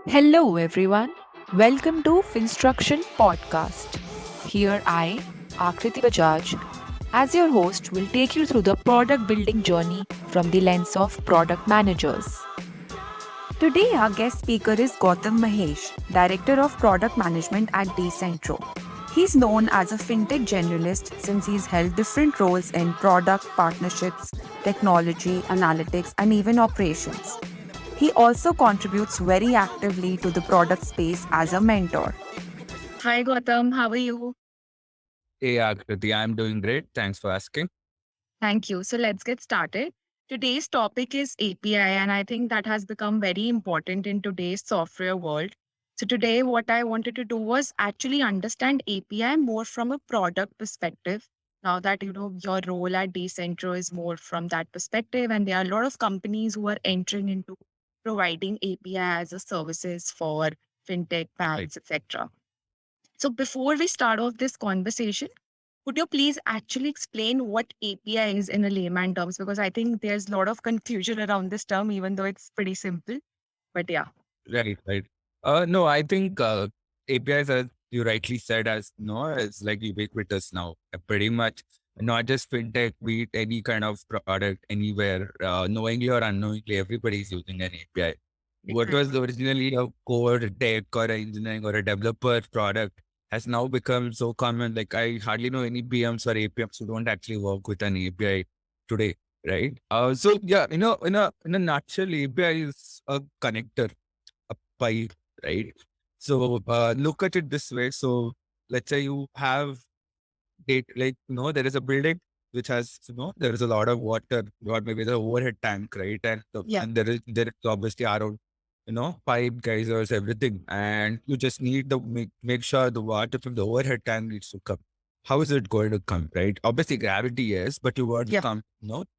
Hello, everyone. Welcome to Finstruction Podcast. Here I, Akriti Bajaj, as your host, will take you through the product building journey from the lens of product managers. Today, our guest speaker is Gautam Mahesh, Director of Product Management at Decentro. He's known as a fintech generalist since he's held different roles in product partnerships, technology, analytics, and even operations. He also contributes very actively to the product space as a mentor. Hi Gautam, how are you? Hey, Akriti, I'm doing great. Thanks for asking. Thank you. So let's get started. Today's topic is API, and I think that has become very important in today's software world. So today, what I wanted to do was actually understand API more from a product perspective. Now that your role at Decentro is more from that perspective, and there are a lot of companies who are entering into providing API as a services for fintech Right. banks, etc. So before we start off this conversation, could you please actually explain what API is in a layman terms? Because I think there's a lot of confusion around this term, even though it's pretty simple. But yeah, Right. No, I think APIs, as you rightly said, as no, it's like ubiquitous now. Pretty much, not just fintech, be it any kind of product anywhere, knowingly or unknowingly, everybody's using an API. What was exactly. originally a core tech or a engineering or a developer product has now become so common. Like I hardly know any PMs or APMs who don't actually work with an API today, right? So yeah, in a nutshell, API is a connector, a pipe, right? So look at it this way. So let's say you have data, like there is a building which has there is a lot of water, or maybe the overhead tank, right? And Yeah, and there is obviously around pipe geysers, everything, and you just need to make sure the water from the overhead tank needs to come. How is it going to come, right? Obviously gravity, yes, but you want to yeah, come,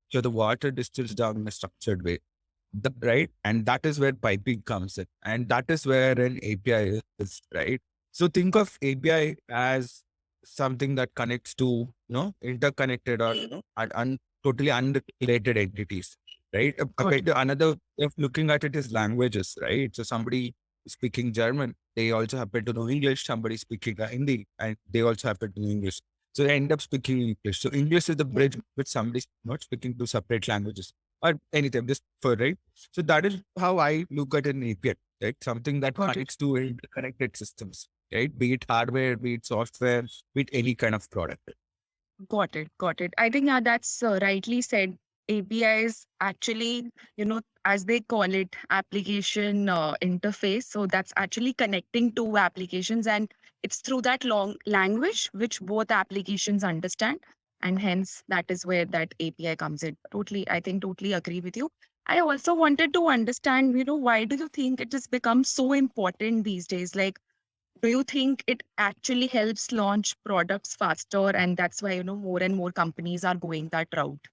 so the water distills down in a structured way, right? And that is where piping comes in. And that is where an API is, right? So think of API as something that connects to, interconnected or, totally unrelated entities, right? got it. Another way of looking at it is languages, right? So somebody speaking German, they also happen to know English. Somebody speaking Hindi, and they also happen to know English. So they end up speaking English. So English is the Yeah, bridge with somebody not speaking two separate languages or anything, just for, right? So that is how I look at an API, right? Something that got it. connects to interconnected systems, right? Be it hardware, be it software, be it any kind of product. Got it. Got it. I think that's rightly said. API is actually, as they call it, application interface. So that's actually connecting two applications, and it's through that long language which both applications understand. And hence, that is where that API comes in. Totally, I think, totally agree with you. I also wanted to understand, why do you think it has become so important these days? Like, do you think it actually helps launch products faster and that's why more and more companies are going that route?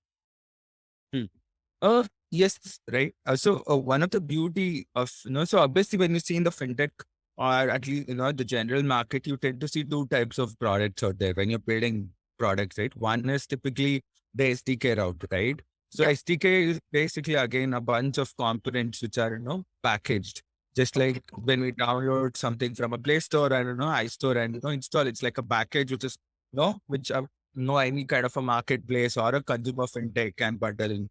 Hmm. Yes, right. So one of the beauty of, so obviously when you see in the fintech or at least, the general market, you tend to see two types of products out there when you're building products, right? One is typically the SDK route, right? So Yeah. SDK is basically again a bunch of components which are, packaged. Just Okay. like when we download something from a Play Store, I don't know, iStore and, install, it's like a package which is, which any kind of a marketplace or a consumer fintech can bundle in.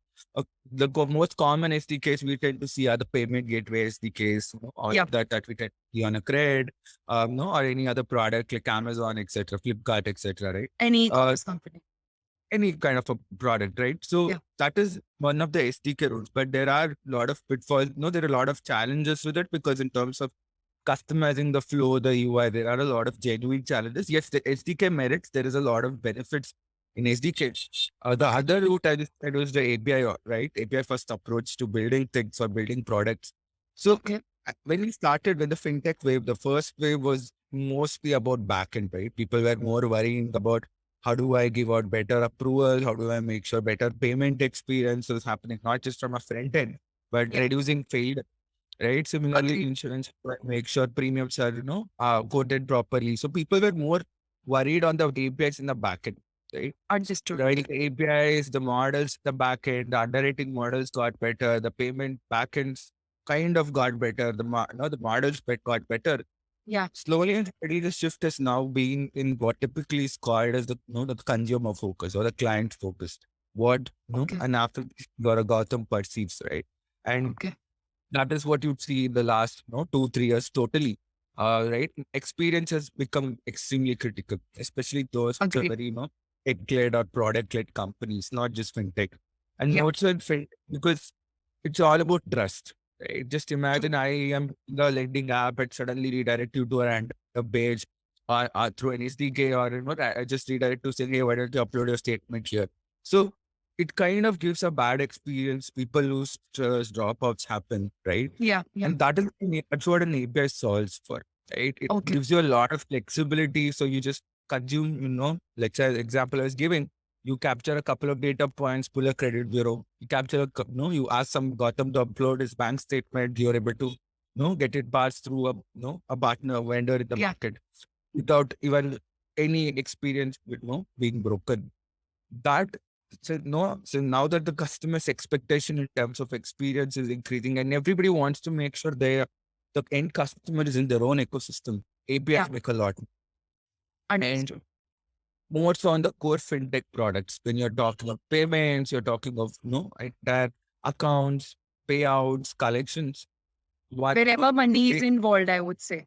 Most common SDKs we tend to see are the payment gateway SDKs, or Yeah. that we can see on a cred, no, or any other product like Amazon, etc., Flipkart, etc., right? Any Uh, e-commerce company. any kind of a product, right? So Yeah. that is one of the SDK rules, but there are a lot of pitfalls. No, there are a lot of challenges with it because in terms of customizing the flow, the UI, there are a lot of genuine challenges. Yes, the SDK merits, there is a lot of benefits in SDK. The other route I just said was the API, right? API first approach to building things or building products. So Okay. when we started with the fintech wave, the first wave was mostly about backend, right? People were more worrying about how do I give out better approval? How do I make sure better payment experience is happening, not just from a front end, but Yeah. reducing failure, right? Similarly, Agreed. insurance, make sure premiums are, quoted properly. So people were more worried on the APIs in the backend, right? Understood. Right, APIs, the models, the backend, the underwriting models got better, the payment backends kind of got better. The models got better. Yeah. Slowly and steadily, the shift has now been in what typically is called as the consumer focus or the client focused. What Okay. an application or a Gautam perceives, right? And Okay. that is what you'd see in the last 2-3 years totally. Right? Experience has become extremely critical, especially those which are Agreed. very, tech-led or product-led companies, not just fintech. And Yeah. also in fintech, because it's all about trust. Right? Just True. imagine I am the lending app and suddenly redirect you to a random page or through an SDK or I just redirect to say, hey, why don't you upload your statement here? So it kind of gives a bad experience. People lose trust, dropouts happen, right? Yeah. Yeah. And that's what an API solves for, right? It Okay. gives you a lot of flexibility. So you just consume, let's say example I was giving, you capture a couple of data points, pull a credit bureau, you capture you ask some Gautam to upload his bank statement, you're able to, get it passed through a partner, a vendor in the Yeah. market without even any experience with, being broken. That so no so now that the customer's expectation in terms of experience is increasing and everybody wants to make sure the end customer is in their own ecosystem, Yeah. APIs make a lot. And Understood. more so on the core fintech products, when you're talking of payments, you're talking of entire accounts, payouts, collections, what Wherever money is involved, I would say.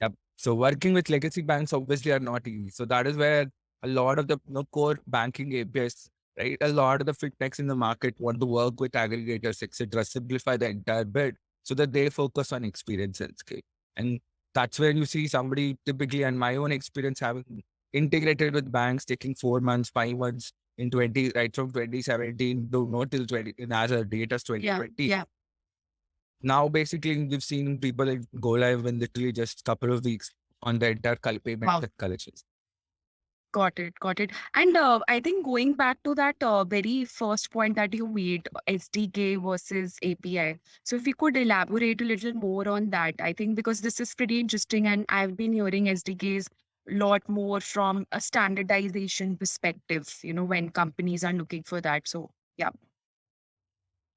Yep. So working with legacy banks obviously are not easy. So that is where a lot of the core banking APIs, right? A lot of the fintechs in the market want to work with aggregators, etc., simplify the entire bit so that they focus on experience and scale. And that's where you see somebody typically, and my own experience having integrated with banks, taking 4 months, 5 months in 20, right from 2017 to no till 20, in as a date as Yeah. 2020. Yeah. Now, basically, we've seen people like go live in literally just couple of weeks on the entire payment Wow. collections. Got it. Got it. And I think going back to that very first point that you made, SDK versus API. So if you could elaborate a little more on that, I think because this is pretty interesting, and I've been hearing SDKs a lot more from a standardization perspective, when companies are looking for that. So yeah.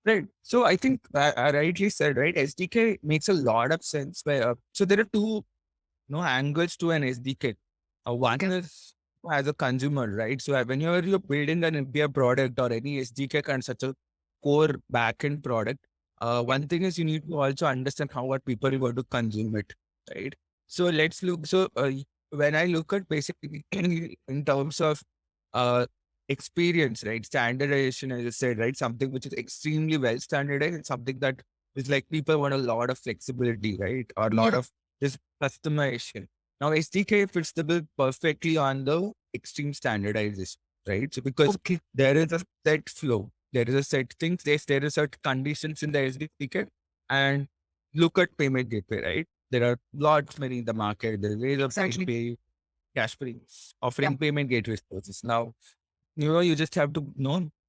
Right. So I think I rightly said, right? SDK makes a lot of sense. So there are two angles to an SDK. One Okay. is as a consumer, right? So whenever you're building an API product or any SDK kind of such a core backend product, Yeah. one thing is you need to also understand how are people going to consume it, right? So let's look. So when I look at basically in terms of uh, experience, right? Standardization, as I said, right? Something which is extremely well standardized and something that is like people want a lot of flexibility, right? Or a lot Yeah. of this customization. Now, SDK fits the bill perfectly on the extreme standardization, right? So because Okay. there is a set flow, there is a set things, there is certain conditions in the SDK, and look at payment gateway, right? There are lots many in the market. There is ways of Exactly. pay, cash free, Yeah. offering payment gateway services. Now, you just have to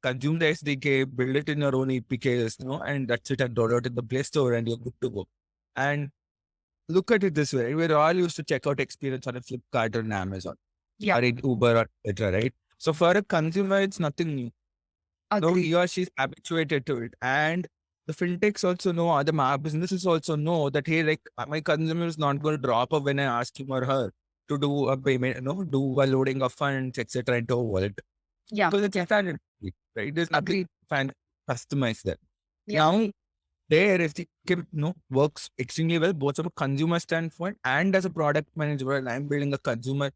consume the SDK, build it in your own APKs, and that's it, and download it in the Play Store, and you're good to go. And look at it this way: we're all used to checkout experience on a Flipkart or an Amazon Yeah. or in Uber or etc. Right? So for a consumer, it's nothing new. No, Agree. he or she's habituated to it, and the fintechs also know, or the businesses also know that hey, like my consumer is not going to drop off when I ask him or her to do a payment, do a loading of funds, etc. into a wallet Yeah. because it's Yeah. standard, right? There's nothing Agreed. customized there. Yeah. Now there is the works extremely well both from a consumer standpoint and as a product manager when I'm building a consumer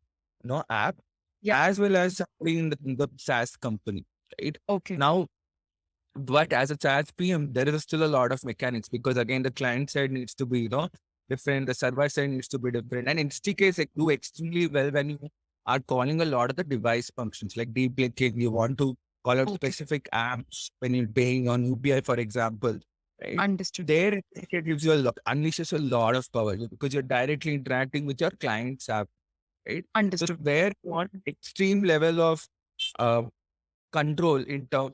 app Yeah. as well as being in the SaaS company, right? Okay. Now, but as a SaaS PM, there is still a lot of mechanics because again the client side needs to be different, the server side needs to be different, and in SDKs do extremely well when you are calling a lot of the device functions like deep linking. You want to call out Okay. specific apps when you're paying on UPI, for example, right? Understood. There it gives you unleashes a lot of power because you're directly interacting with your client's app, right? So Understood. where you want extreme level of uh, control in term,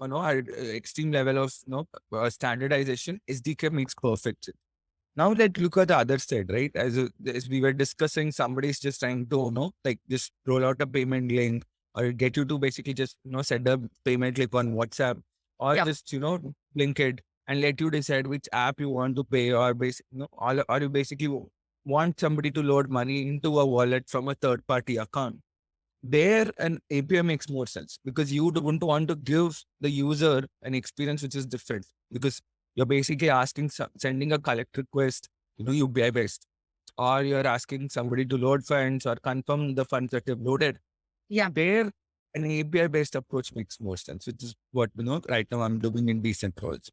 extreme level of standardization, SDK makes perfect sense. Now let's look at the other side, right? As we were discussing, somebody's just trying to, like just roll out a payment link or get you to basically just, send a payment link on WhatsApp or Yeah. just, link it and let you decide which app you want to pay, or or you basically want somebody to load money into a wallet from a third party account. There, an API makes more sense because you don't want to give the user an experience which is different, because you're basically sending a collect request, UBI based, or you're asking somebody to load funds or confirm the funds that you've loaded. Yeah. There, an API based approach makes more sense, which is what right now I'm doing in Decentro also,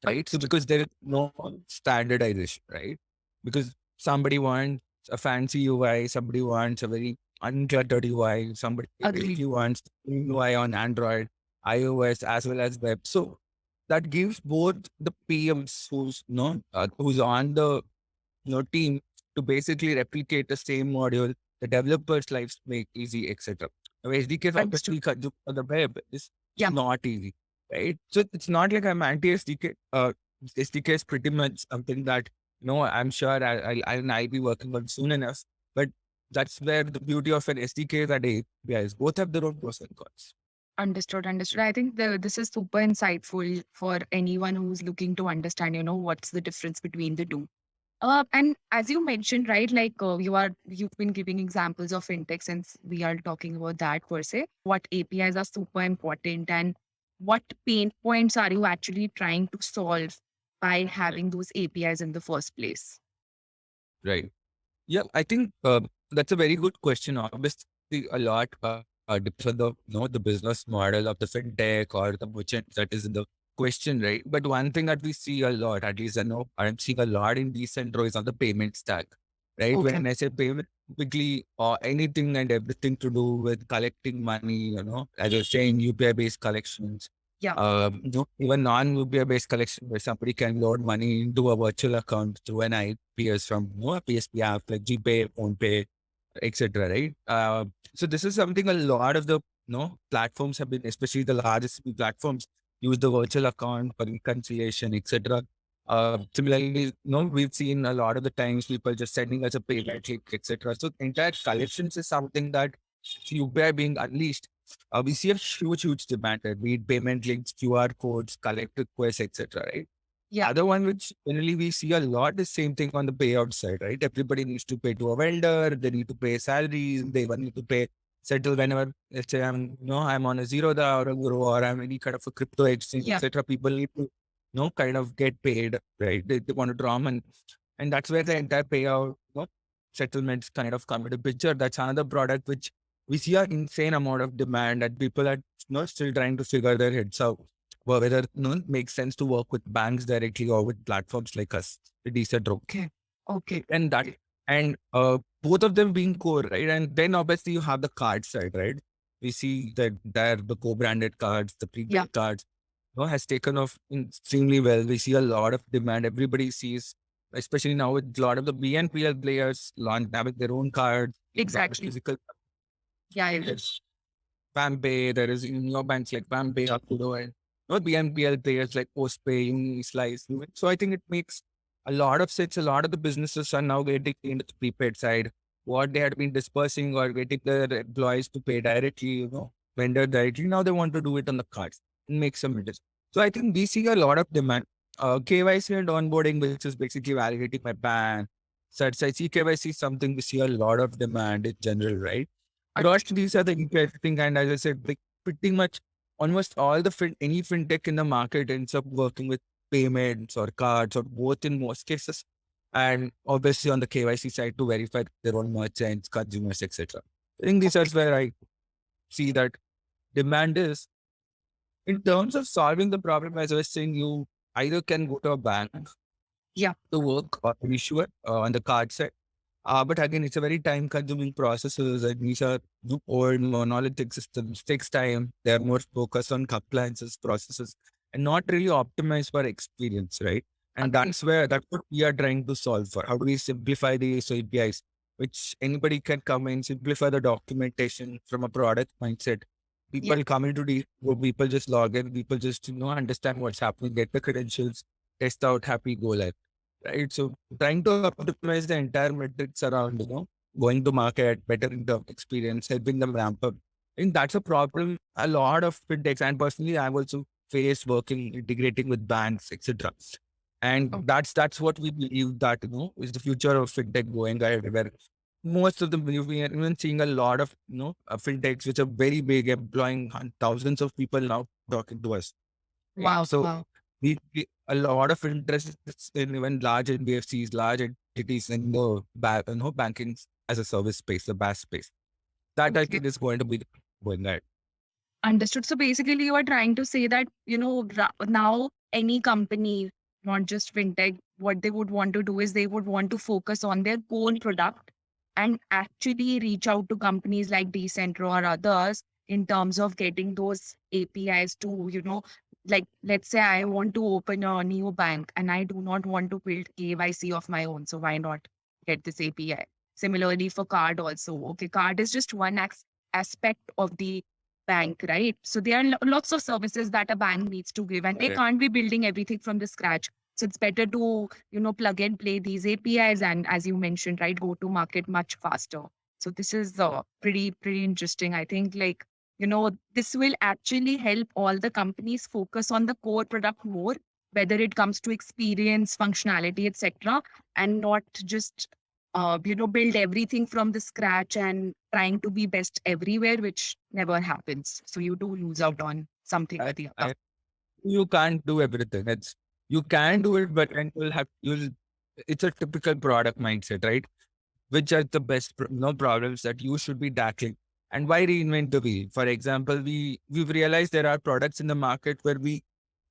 right? So because there is no standardization, right? Because somebody wants a fancy UI, somebody wants a very uncluttered UI, somebody Agreed. wants UI on Android, iOS, as well as web. So that gives both the PMs who's on the team to basically replicate the same module, the developers' lives make easy, etc. Now, SDK Understood. for the web is Yeah. not easy, right? So it's not like I'm anti SDK. SDK is pretty much something that I'm sure I'll be working on soon enough. But that's where the beauty of an SDK is that APIs both have their own pros and cons. Understood. Understood. I think this is super insightful for anyone who's looking to understand, what's the difference between the two. And as you mentioned, right, like you've been giving examples of fintech since we are talking about that per se. What APIs are super important, and what pain points are you actually trying to solve by having those APIs in the first place? Right. Yeah, I think that's a very good question. Obviously, a lot depends on the business model of the fintech or the merchant that is in the question, right? But one thing that we see a lot, at least I know I'm seeing a lot in Decentro, is on the payment stack, right? Okay. When I say payment, typically anything and everything to do with collecting money, as you're saying, UPI based collections. Yeah. Even non-UPI based collection where somebody can load money into a virtual account through an IPS from a PSP app like GPay, PhonePay, etc. Right? So this is something a lot of the platforms have been, especially the largest platforms, use the virtual account for reconciliation, etc. Similarly, we've seen a lot of the times people just sending us a payment link, etc. So entire collections is something that UPI being unleashed, we see a huge demand there, be it payment links, QR codes, collect requests, etc. Right? Yeah. Other one which generally we see a lot is same thing on the payout side, right? Everybody needs to pay to a vendor, they need to pay salaries, they even need to pay settle whenever, let's say I'm on a Zerodha or a Guru or I'm any kind of a crypto exchange, Yeah. etc. People need to kind of get paid, right? They want to draw money. And that's where the entire payout, settlements kind of come into picture. That's another product which we see an insane amount of demand, and people are still trying to figure their heads out whether it makes sense to work with banks directly or with platforms like us, the Decentro. Okay. And both of them being core, right? And then obviously you have the card side, right? We see that there the co-branded cards, the prepaid cards, has taken off extremely well. We see a lot of demand. Everybody sees, especially now with a lot of the BNPL players having their own cards. Exactly. Physical. Yeah, it is. PAMPay, there is banks like PAMPay, Akudo, and BNPL players like Postpay, Slice. So I think it makes a lot of sense. A lot of the businesses are now getting into the prepaid side. What they had been dispersing or getting their employees to pay directly, vendor directly. Now they want to do it on the cards and make some interest. So I think we see a lot of demand. KYC and onboarding, which is basically validating my PAN. Such I see KYC is something we see a lot of demand in general, right? Across these are the interesting, and as I said, like pretty much almost all the any fintech in the market ends up working with payments or cards or both in most cases, and obviously on the KYC side to verify their own merchants, consumers, etc. I think these are where I see that demand is. In terms of solving the problem, as I was saying, you either can go to a bank, to work or an issuer on the card side. But again, it's a very time consuming processes, and these are old monolithic systems, takes time. They're more focused on compliances processes and not really optimized for experience, right? And that's what we are trying to solve for. How do we simplify these APIs, which anybody can come and simplify the documentation from a product mindset. People come into the, people just log in, people just understand what's happening, get the credentials, test out, happy, go live. Right. So trying to optimize the entire metrics around, going to market, better in the experience, helping them ramp up. I think that's a problem a lot of fintechs. And personally, I've also face working, integrating with banks, etc. And Oh, that's what we believe that is the future of fintech going ahead. Where most of them we are even seeing a lot of fintechs which are very big, employing thousands of people now talking to us. Right? wow, So wow. a lot of interest in even large NBFCs, large entities in the banking as a service space, the BaaS space. That I Okay. think is going to be going ahead. Understood. So basically, you are trying to say that, now any company, not just fintech, what they would want to do is they would want to focus on their core product and actually reach out to companies like Decentro or others in terms of getting those APIs to, like, let's say I want to open a new bank and I do not want to build KYC of my own. So why not get this API? Similarly for card also. Okay, card is just one aspect of the bank, right? So there are lots of services that a bank needs to give, and they Okay. can't be building everything from the scratch. So it's better to, plug and play these APIs, and as you mentioned, right, go to market much faster. So this is pretty interesting. I think, like, this will actually help all the companies focus on the core product more, whether it comes to experience, functionality, etc., and not just build everything from the scratch and trying to be best everywhere, which never happens. So you do lose out on something or I, the other. I, you can't do everything. You can do it, but then you'll. It's a typical product mindset, right? Which are the best problems that you should be tackling, and why reinvent the wheel? For example, we've realized there are products in the market where we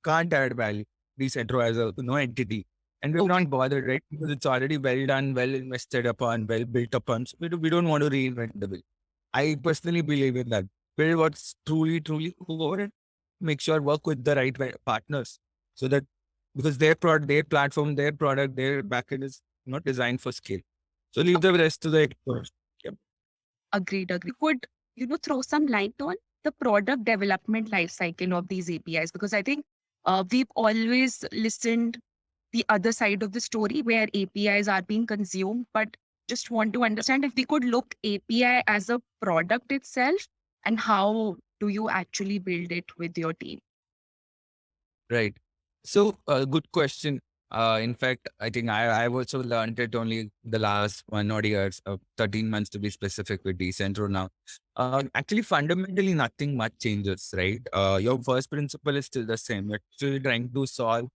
can't add value. Decentro as a entity, and we're Okay. not bothered, right? Because it's already well done, well invested upon, well built upon. So we don't want to reinvent the wheel. I personally believe in that. Build what's truly over it. Make sure work with the right partners, so that because their platform, their product, their backend is not designed for scale. So leave the rest to the experts. Yep. Agreed, agreed. Could, throw some light on the product development life cycle of these APIs? Because I think we've always listened the other side of the story where APIs are being consumed, but just want to understand if we could look API as a product itself and how do you actually build it with your team? Right. So, good question. In fact, I think I've also learned it only the last 1 odd years, 13 months to be specific with Decentro now. Actually, fundamentally, nothing much changes, right? Your first principle is still the same. You're still trying to solve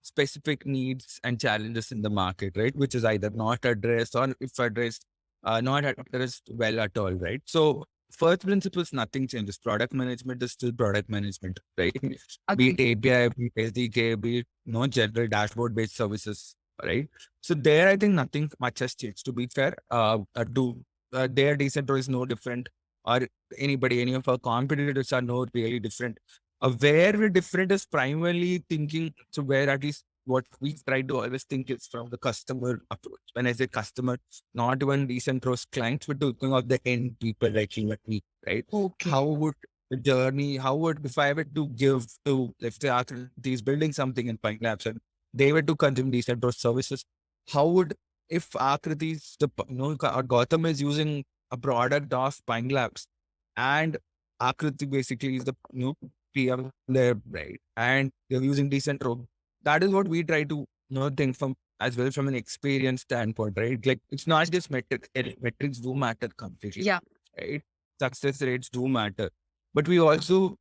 specific needs and challenges in the market, right? Which is either not addressed or if addressed, not addressed well at all, right? So first principles, nothing changes. Product management is still product management, right? Be it Agreed. API, be it SDK, be it general dashboard based services, right? So there, I think nothing much has changed. To be fair, their Decentro is no different, or any of our competitors are no really different. Where we're different is primarily thinking, so where at least what we try to always think is from the customer approach. When I say customer, not even Decentro's clients, but talking of the end people like you and me, right? How Okay. would the journey, how would, if I were to give to, if the architect is building something in Pine Labs and they were to consume Decentro services, how would, if Akriti's, or Gautam is using a product of Pine Labs and Akriti basically is the, PM there, right? And they're using Decentro. That is what we try to think from as well from an experience standpoint, right? Like it's not just metrics. Metrics do matter completely, Yeah. right? Success rates do matter, but we also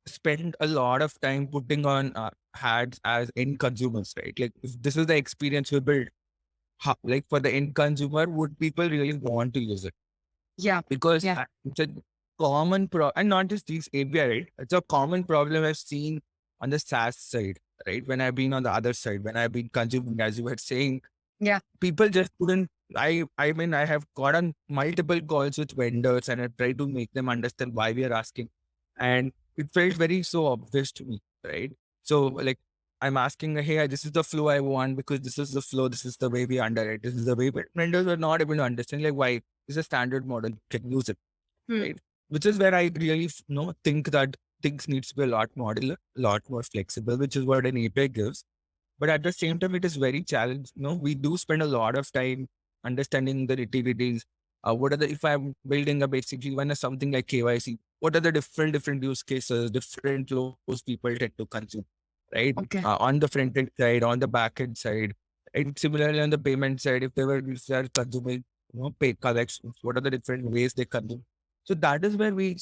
spend a lot of time putting on hats as end consumers, right? Like if this is the experience we build, like for the end consumer, would people really want to use it? Yeah. Because Yeah. it's a common and not just these API, right? It's a common problem I've seen on the SaaS side, right? When I've been on the other side, when I've been consuming, as you were saying, Yeah. people just couldn't. I mean, I have gotten multiple calls with vendors and I try to make them understand why we are asking. And it felt very so obvious to me, right? So like I'm asking, hey, this is the flow I want because this is the flow, this is the way we underwrite, this is the way, but vendors are not able to understand like why this is a standard model, can use it, Hmm. right? Which is where I really think that things needs to be a lot modular, a lot more flexible, which is what an API gives. But at the same time, it is very challenging. We do spend a lot of time understanding the nitty-gritties. What are the, if I'm building a basically when something like KYC. what are the different use cases, different flows people tend to consume, right? Okay. On the front end side, on the back end side, and similarly on the payment side, if they are consuming, pay collections, what are the different ways they consume? So that is where we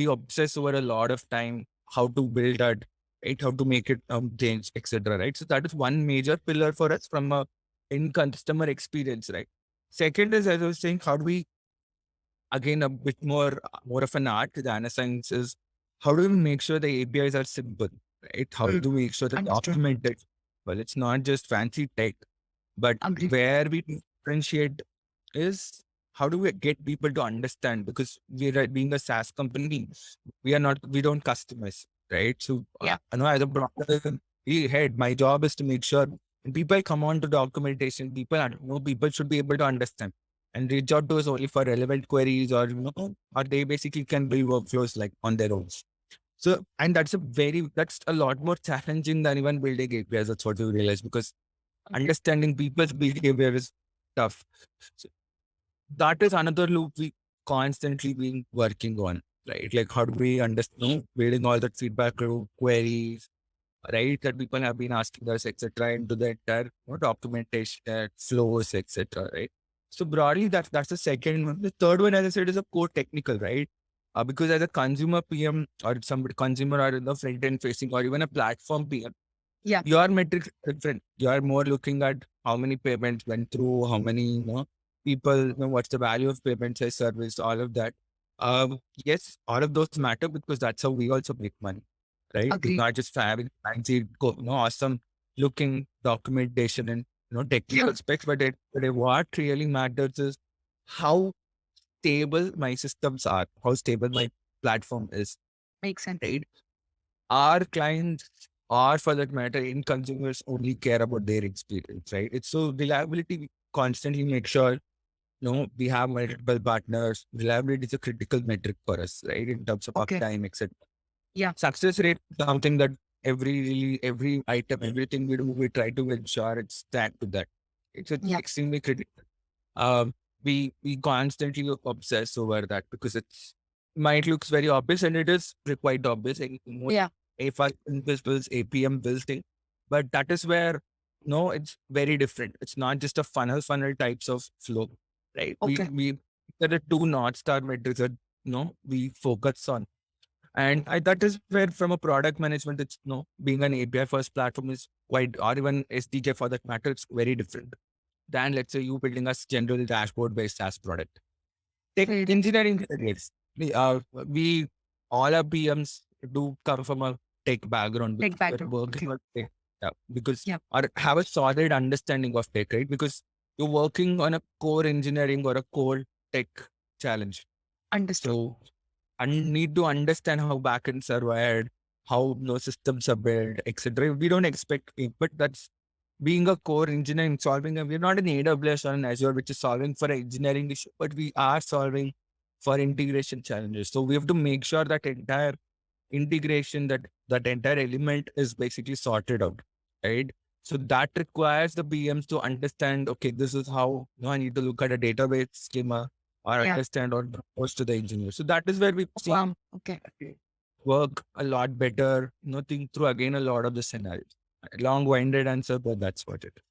obsess over a lot of time, how to build that, right? How to make it change, etc. Right? So that is one major pillar for us from a in customer experience, right? Second is, as I was saying, how do we, again, a bit more of an art than a science, is how do we make sure the APIs are simple, right? How do we make sure that Understood. documented? Well, it's not just fancy tech, but Agree. where we differentiate is how do we get people to understand? Because being a SaaS company, we don't customize, right? So, Yeah. as a broader head, my job is to make sure when people come on to documentation, people should be able to understand and reach out to us only for relevant queries, or, or they basically can build workflows like on their own. So, and that's a lot more challenging than even building APIs. That's what we realize, because understanding people's behavior is tough. So that is another loop we constantly been working on, right? Like, how do we understand building all that feedback loop, queries, right? That people have been asking us, etc., into the entire, documentation, flows, etc., right? So broadly, that's the second one. The third one, as I said, is a core technical, right? Because as a consumer PM, or somebody consumer, or in the front end facing, or even a platform PM, Yeah. your metrics are different. You are more looking at how many payments went through, how many, people, what's the value of payments I serviced, all of that. Yes, all of those matter, because that's how we also make money, right? It's Agree. not just having fancy, awesome looking documentation and, technical specs, but what really matters is how stable my systems are, how stable my platform is, Makes sense. right? Our clients, or for that matter, end consumers, only care about their experience, right? It's so reliability, we constantly make sure, we have multiple partners. Reliability is a critical metric for us, right? In terms of Okay. uptime, etc. Yeah. Success rate is something that every item, everything we do, we try to ensure it's tagged to that. It's Yeah. extremely critical. Um, we constantly obsess over that, because it's might looks very obvious, and it is quite obvious. And most Yeah. AFI bills, APM bills thing, but that is where, no, it's very different. It's not just a funnel types of flow, right? Okay. We there are two North Star metrics that, we focus on, and that is where, from a product management, it's, being an API first platform is quite, or even SDK for that matter, it's very different than, let's say, you building a general dashboard based SaaS product. Tech Fair. engineering, yes. We all our PMs do come from a tech background, Tech because we're background. working Okay. on tech, yeah, because, Yeah. or have a solid understanding of tech, right? Because you're working on a core engineering or a core tech challenge. Understood. So I need to understand how backends are wired, how no systems are built, etc. We don't expect it, but that's being a core engineer and solving. We're not an AWS or an Azure, which is solving for an engineering issue, but we are solving for integration challenges. So we have to make sure that entire integration, that entire element is basically sorted out, right? So that requires the PMs to understand, okay, this is how, I need to look at a database schema, or Yeah. understand, or propose to the engineer. So that is where we see Okay. work a lot better, think through again a lot of the scenarios. Long-winded answer, but that's what it is.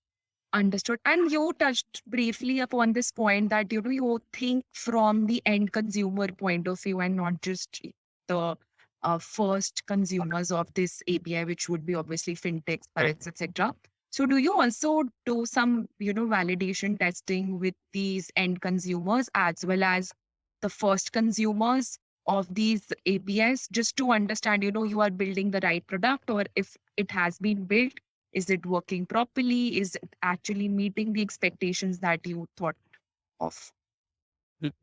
Understood. And you touched briefly upon this point that you think from the end consumer point of view and not just the first consumers of this API, which would be obviously fintechs, parents, etc. So do you also do some validation testing with these end consumers as well as the first consumers of these APIs, just to understand you are building the right product, or if it has been built, is it working properly? Is it actually meeting the expectations that you thought of? Mm,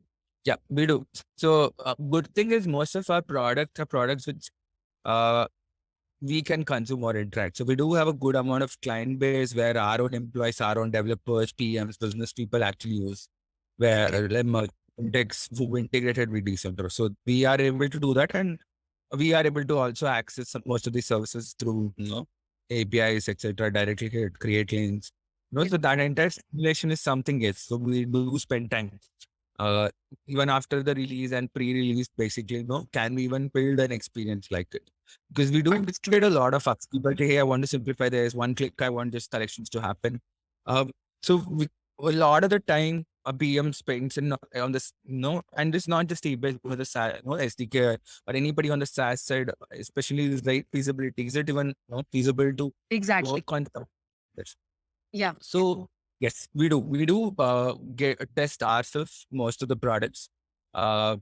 yeah, we do. So good thing is, most of our products are products which uh, we can consume or interact. So we do have a good amount of client base where our own employees, our own developers, PMs, business people actually use, where Okay. index who integrated with Decentro. So we are able to do that, and we are able to also access most of these services through, APIs, etc. Directly create links. Yeah. So that entire simulation is something else. So we do spend time. uh, even after the release and pre-release, basically, can we even build an experience like it? Because we do get a lot of apps. People say, hey, I want to simplify this. One click, I want just collections to happen. Um, so a lot of the time, a PM spends on this, and it's not just eBay, but the SDK or anybody on the SaaS side, especially this right feasibility. Is it even feasible to Exactly. work on this? Yeah. So yes, we do. We do get test ourselves most of the products. Uh,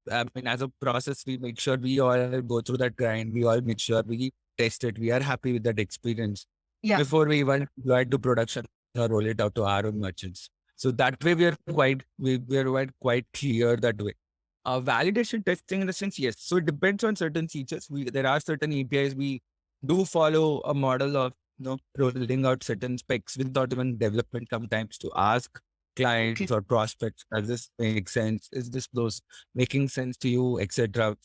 I mean, as a process, we make sure we all go through that grind. We all make sure we test it. We are happy with that experience Yeah. before we even go into production or roll it out to our own merchants. So that way, we are quite clear that way. Validation testing in the sense, yes. So it depends on certain features. There are certain APIs we do follow a model of rolling out certain specs without even development sometimes to ask clients or prospects, does this make sense? Is this those making sense to you, etc.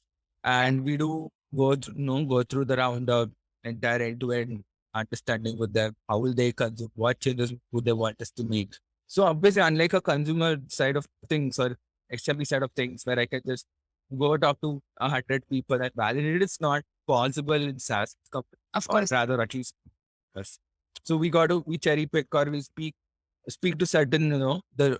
And we do go through the round of entire end-to-end understanding with them. How will they consume? What changes would they want us to make? So obviously, unlike a consumer side of things or SME side of things, where I can just go talk to 100 people and validate, it's not possible in SaaS companies, Of or course. rather, at least us. So we cherry pick or we speak to certain the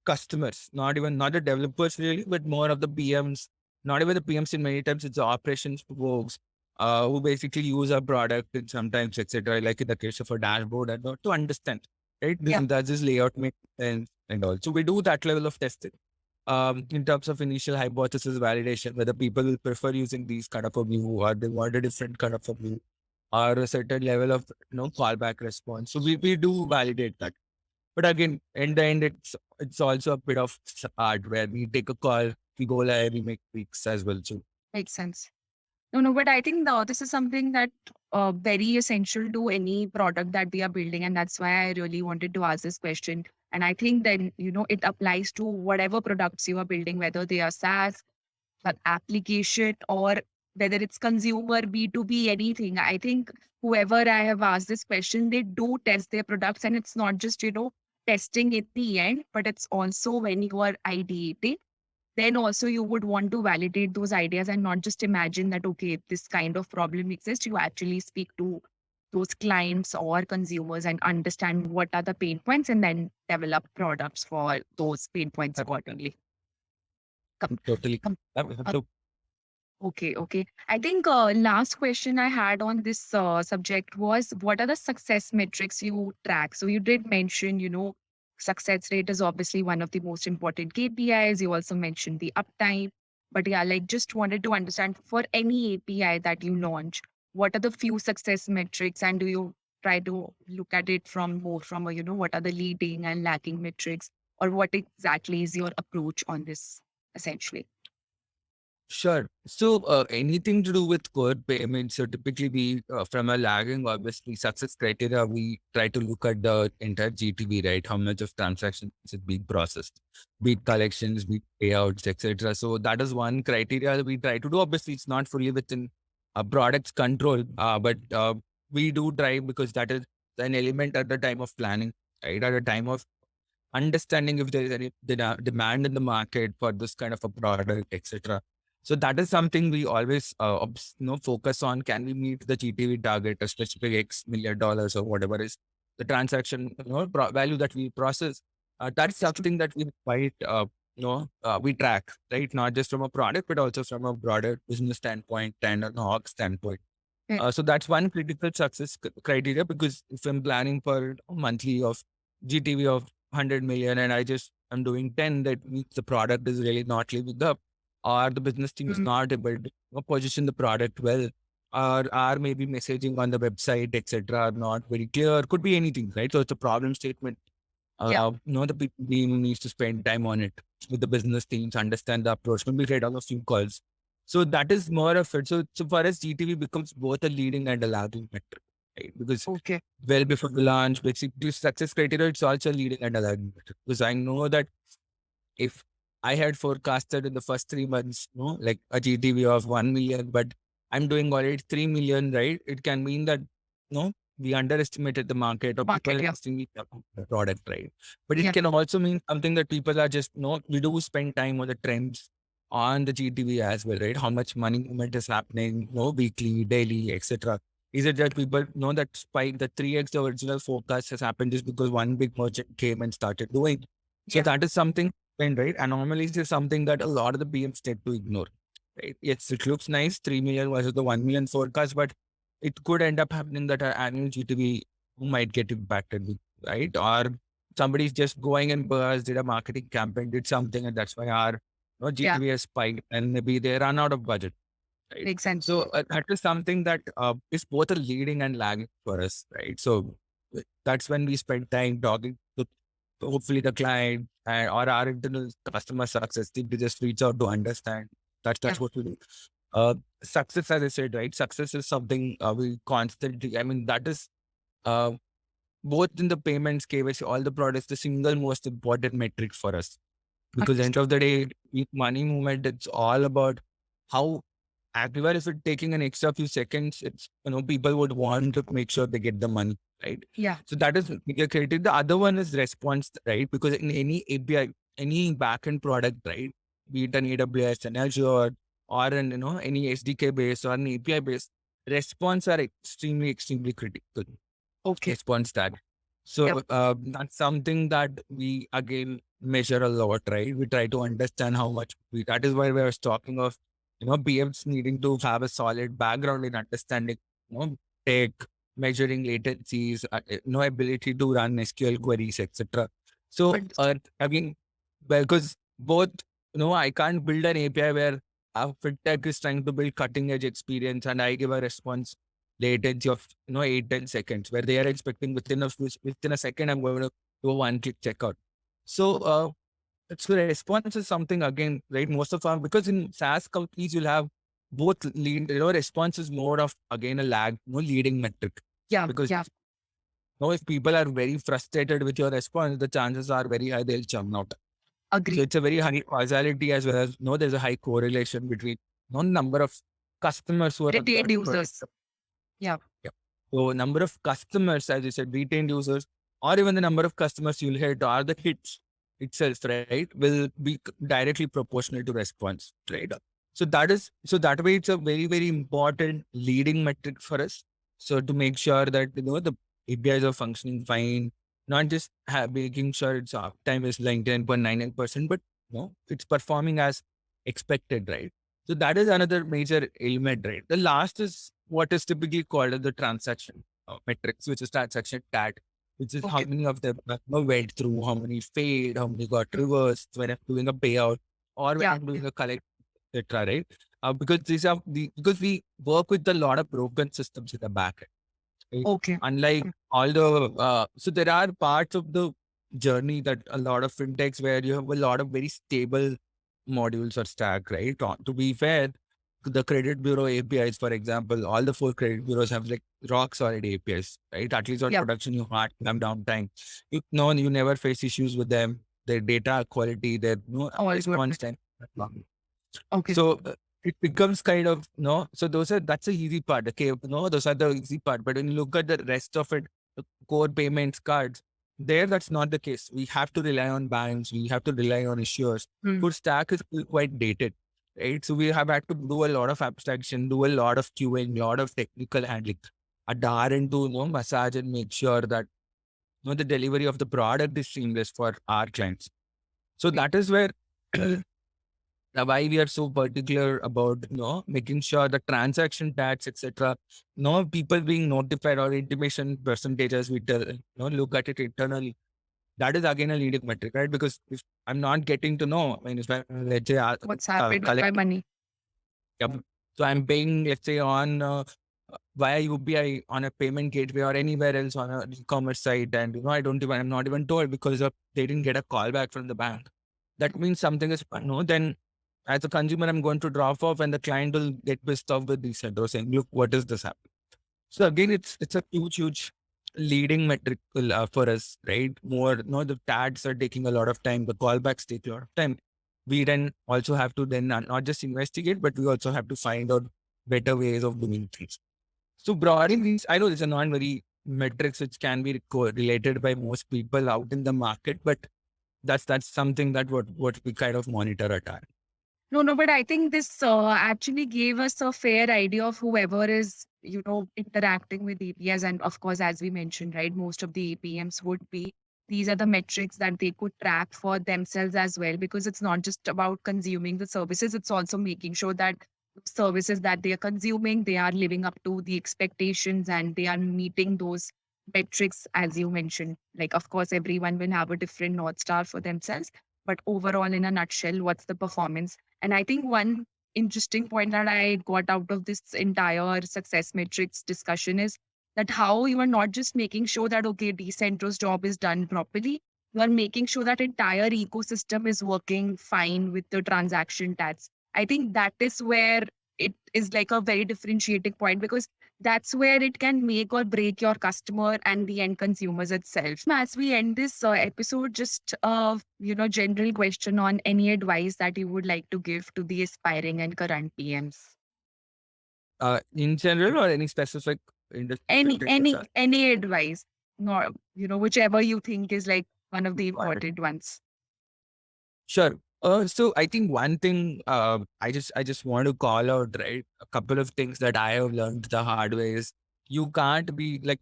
customers, not the developers really, but more of the PMs. Not even the PMs. In many times, it's the operations folks who basically use our product and sometimes etc. Like in the case of a dashboard and all, to understand, right? Yeah. Does this layout make sense and all? So we do that level of testing. In terms of initial hypothesis validation, whether people will prefer using these kind of a view or they want a different kind of a view or a certain level of callback response. So we do validate that. But again, in the end, it's also a bit of art where we take a call, we go live, we make tweaks as well too. Makes sense. No, no, but I think this is something that very essential to any product that we are building, and that's why I really wanted to ask this question. And I think then it applies to whatever products you are building, whether they are SaaS, an application, or whether it's consumer B2B, anything. I think whoever I have asked this question, they do test their products, and it's not just testing at the end, but it's also when you are ideating then also you would want to validate those ideas and not just imagine that okay this kind of problem exists. You actually speak to those clients or consumers and understand what are the pain points and then develop products for those pain points accordingly. Com- Totally. com- uh, So okay. I think last question I had on this subject was what are the success metrics you track? So you did mention success rate is obviously one of the most important KPIs. You also mentioned the uptime. But yeah, like just wanted to understand for any API that you launch, what are the few success metrics and do you try to look at it from more from a, what are the leading and lacking metrics or what exactly is your approach on this essentially? sure. So anything to do with core payments, so typically we from a lagging obviously success criteria, we try to look at the entire GTV, right? How much of transactions is being processed, be it collections, be it payouts, etc. So that is one criteria that we try to do. Obviously, it's not fully within a product's control, but we do try because that is an element at the time of planning, right? At the time of understanding if there is any demand in the market for this kind of a product, etc. So that is something we always focus on. Can we meet the GTV target, a specific X million dollars or whatever is the transaction value that we process? That's something that we quite we track, right? Not just from a product, but also from a broader business standpoint and an org standpoint. So that's one critical success criteria because if I'm planning for a monthly of GTV of 100 million and I'm doing 10, that means the product is really not living up or the business team is not able to position the product well or maybe messaging on the website, etc. are not very clear. Could be anything, right? So it's a problem statement. The people team needs to spend time on it with the business teams, understand the approach, maybe write all a few calls. So that is more of it. So for us, GTV becomes both a leading and a lagging metric, right? Because Okay. well before the launch, basically success criteria, it's also leading and a lagging metric. Because I know that if I had forecasted in the first 3 months, like a GTV of 1 million, but I'm doing already 3 million, right? It can mean that, we underestimated the market, or Market, people yeah. estimated the product, right? But it Yeah. can also mean something that people are just, we do spend time on the trends on the GTV as well, right? How much money movement is happening, weekly, daily, etc. Is it that people know that spike, the 3x the original forecast has happened just because one big merchant came and started doing? So Yeah. that is something, right? Anomalies is something that a lot of the BMs tend to ignore, right? Yes, it looks nice, 3 million versus the 1 million forecast, but it could end up happening that our annual GTV might get impacted, right? Or somebody's just going and burst, did a marketing campaign, did something, and that's why our Yeah. GTV has spiked, and maybe they run out of budget, right? Makes sense. So that is something that is both a leading and lagging for us, right? So that's when we spend time talking to hopefully the client or our internal customer success team to just reach out to understand. Yeah. That's what we do. Success, as I said, right? Success is something we constantly. I mean, that is uh, both in the payments, KYC, all the products, the single most important metric for us. Because end of the day, with money movement, it's all about how even if it's taking an extra few seconds, it's people would want to make sure they get the money, right? Yeah. So that is bigger creative. The other one is response, right? Because in any API, any backend product, right? Be it an AWS, an Azure, or an any SDK based or an API based, response are extremely critical. Okay. Response that. Yeah. So that's something that we again measure a lot, right? We try to understand how much that is why we are talking of, PMs needing to have a solid background in understanding, tech, measuring latencies, ability to run SQL queries, etc. So Understood. again, because both, I can't build an API where a fintech is trying to build cutting edge experience and I give a response latency of 8-10 seconds, where they are expecting within a second I'm going to do a one-click checkout. So response is something again, right? Most of our, because in SaaS companies you'll have both lead, response is more of again a lag, leading metric. Yeah. Because Yeah. if people are very frustrated with your response, the chances are very high they'll churn out. So Agree. it's a very high causality as well as there's a high correlation between number of customers who are Retained users. Yeah. yeah. So number of customers, as you said, retained users, or even the number of customers you'll hit or the hits itself, right, will be directly proportional to response, right? So that way it's a very important leading metric for us. So to make sure that the APIs are functioning fine, not just making sure its uptime is like 10.99%, but it's performing as expected, right? So that is another major element, right? The last is what is typically called as the transaction metrics, which is transaction TAT, which is how Okay. many of them went through, how many failed, how many got reversed when I'm doing a payout or when Yeah. I'm doing a collect, etc. Right? Because because we work with a lot of broken systems in the back end, right? Okay. Unlike all the so there are parts of the journey that a lot of fintechs where you have a lot of very stable modules or stack, right? To be fair, the credit bureau APIs, for example, all the 4 credit bureaus have like rock solid APIs, right? At least on Yeah. production, you hard have downtime. You never face issues with them. Their data quality, their All response good. time. Okay. So it becomes kind of So that's the easy part. Okay, those are the easy part. But when you look at the rest of it, the core payments, cards, there that's not the case. We have to rely on banks. We have to rely on issuers. Hmm. Good stack is still quite dated, right? So we have had to do a lot of abstraction, do a lot of queuing, lot of technical handling, at the R&D to massage and make sure that the delivery of the product is seamless for our clients. So that is where why we are so particular about making sure the transaction tax, etc. People being notified or intimation percentages we tell look at it internally. That is again a leading metric, right? Because if I'm not getting to know, I mean, if I, let's say What's happened with my collect, money? so I'm paying, let's say, on via UPI on a payment gateway or anywhere else on a e-commerce site, and I'm not even told because they didn't get a call back from the bank. That means something is then as a consumer, I'm going to drop off and the client will get pissed off with Decentro saying, look, what is this happening? So again, it's a huge leading metric for us, right? More, the tags are taking a lot of time. The callbacks take a lot of time. We then also have to then not just investigate, but we also have to find out better ways of doing things. So broadly, these, I know these are not very metrics which can be related by most people out in the market, but that's something that what we kind of monitor at our. No, no, but I think this actually gave us a fair idea of whoever is, interacting with APIs. And of course, as we mentioned, right, most of the APMs would be, these are the metrics that they could track for themselves as well, because it's not just about consuming the services, it's also making sure that services that they are consuming, they are living up to the expectations and they are meeting those metrics, as you mentioned. Like, of course, everyone will have a different North Star for themselves, but overall, in a nutshell, what's the performance? And I think one interesting point that I got out of this entire success metrics discussion is that how you are not just making sure that, okay, Decentro's job is done properly, you are making sure that entire ecosystem is working fine with the transaction tags. I think that is where it is like a very differentiating point, because that's where it can make or break your customer and the end consumers itself. As we end this episode, just general question on any advice that you would like to give to the aspiring and current PMs. In general or any specific industry? Any advice, no, whichever you think is like one of the important ones. Sure. So I think one thing I just want to call out, right? A couple of things that I have learned the hard way is you can't be like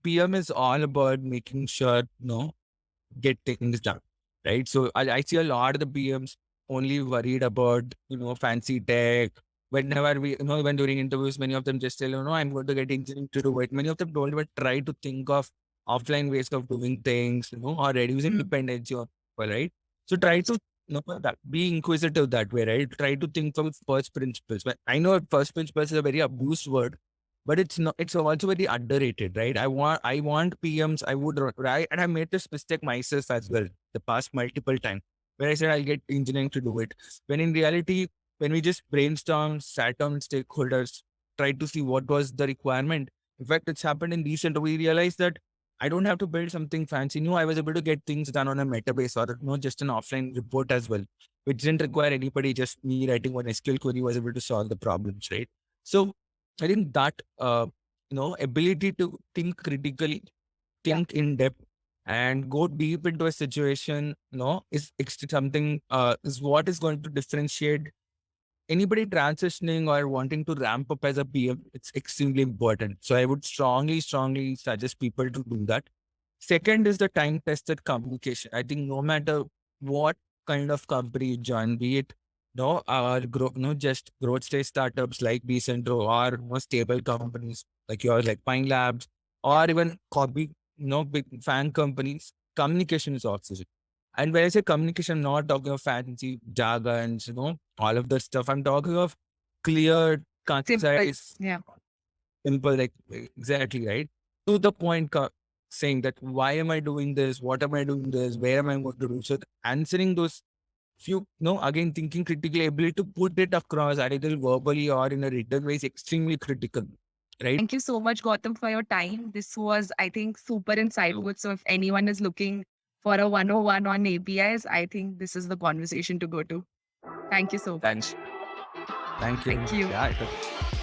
PM is all about making sure get things done, right? So I see a lot of the PMs only worried about fancy tech. Whenever we when during interviews, many of them just tell I'm going to get engineering to do it. Many of them don't even try to think of offline ways of doing things, or reducing dependency on people, right? So try to be inquisitive that way, right? Try to think from first principles. But I know first principles is a very abused word, but it's not. It's also very underrated, right? I want PMs. Right, and I made this mistake myself as well the past multiple times where I said I'll get engineering to do it. When in reality, when we just brainstormed, sat down with stakeholders, tried to see what was the requirement. In fact, it's happened in Decentro. We realized that I don't have to build something fancy. No, I was able to get things done on a metabase or just an offline report as well, which didn't require anybody. Just me writing one SQL query was able to solve the problems, right? So I think that ability to think critically, think in depth, and go deep into a situation, something is what is going to differentiate anybody transitioning or wanting to ramp up as a PM. It's extremely important. So I would strongly, strongly suggest people to do that. Second is the time tested communication. I think no matter what kind of company you join, be it just growth stage startups like Decentro or more stable companies like yours, like Pine Labs, or even copy, big fan companies, communication is oxygen. And when I say communication, I'm not talking of fancy jargons, all of that stuff. I'm talking of clear, concise, Yeah. simple, like exactly right to the point, saying that why am I doing this? What am I doing this? Where am I going to do? So answering those few, again thinking critically, ability to put it across either verbally or in a written way is extremely critical, right? Thank you so much, Gautam, for your time. This was, I think, super insightful. So if anyone is looking for a 101 on APIs, I think this is the conversation to go to. Thank you so Thanks. much. Thank you. Thank you. Yeah.